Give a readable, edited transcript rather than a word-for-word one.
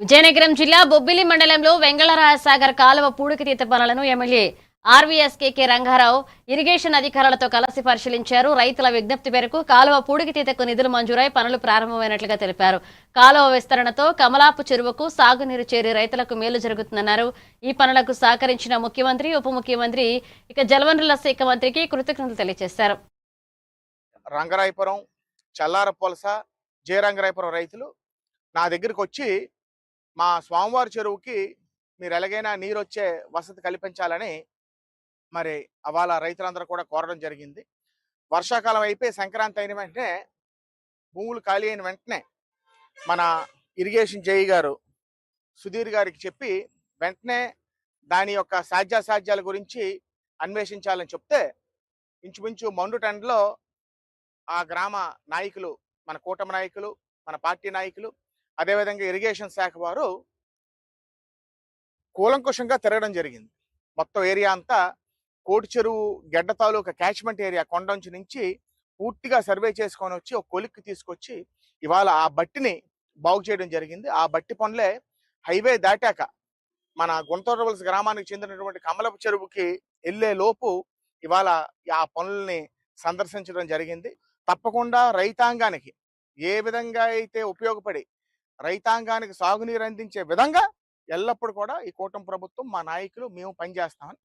విజయనగరం జిల్లా బొబ్బిలి మండలంలో వెంగళరాయసాగర్ కాలువ పూడికతీత పనులను ఎమ్మెల్యే ఆర్వీఎస్కేకే రంగారావు ఇరిగేషన్ అధికారులతో కలిసి పరిశీలించారు. రైతుల విజ్ఞప్తి మేరకు కాలువ పూడికతీతకు నిధులు మంజూరై పనులు ప్రారంభమైనట్లుగా తెలిపారు. కాలువ విస్తరణతో కమలాపు చెరువుకు సాగునీరు చేరి రైతులకు మేలు జరుగుతుందన్నారు. ఈ పనులకు సహకరించిన ముఖ్యమంత్రి, ఉప ముఖ్యమంత్రి, జలవనరుల శాఖ మంత్రికి కృతజ్ఞతలు తెలియజేశారు. రంగరాయపురం, చల్లారపొలస, రంగరాయపురం రైతులు నా దగ్గరికి వచ్చి మా స్వామివారి చెరువుకి మీరు ఎలాగైనా నీరు వచ్చే వసతి కల్పించాలని మరి అవాళ రైతులందరూ కూడా కోరడం జరిగింది. వర్షాకాలం అయిపోయి సంక్రాంతి అయిన వెంటనే భూములు ఖాళీ అయిన వెంటనే మన ఇరిగేషన్ జేఈ గారు సుధీర్ గారికి చెప్పి వెంటనే దాని యొక్క సాధ్యాసాధ్యాల గురించి అన్వేషించాలని చెప్తే ఇంచుమించు మండుటెండలో ఆ గ్రామ నాయకులు, మన కూటమి నాయకులు, మన పార్టీ నాయకులు, అదేవిధంగా ఇరిగేషన్ శాఖ వారు కూలంకుషంగా తిరగడం జరిగింది. మొత్తం ఏరియా అంతా కోటి చెరువు గెడ్డ తాలూకా క్యాచ్మెంట్ ఏరియా కొండంచు నుంచి పూర్తిగా సర్వే చేసుకొని వచ్చి ఒక కొలిక్కి తీసుకొచ్చి ఇవాళ ఆ బట్టిని బాగు చేయడం జరిగింది. ఆ బట్టి పనులే హైవే దాటాక మన గుంటూరువలస గ్రామానికి చెందినటువంటి కమలపు చెరువుకి వెళ్ళే లోపు ఇవాళ ఆ పనుల్ని సందర్శించడం జరిగింది. తప్పకుండా రైతాంగానికి ఏ విధంగా అయితే ఉపయోగపడి రైతాంగానికి సాగునీరు అందించే విధంగా ఎల్లప్పుడూ కూడా ఈ కూటమి ప్రభుత్వం, మా నాయకులు, మేము పనిచేస్తామని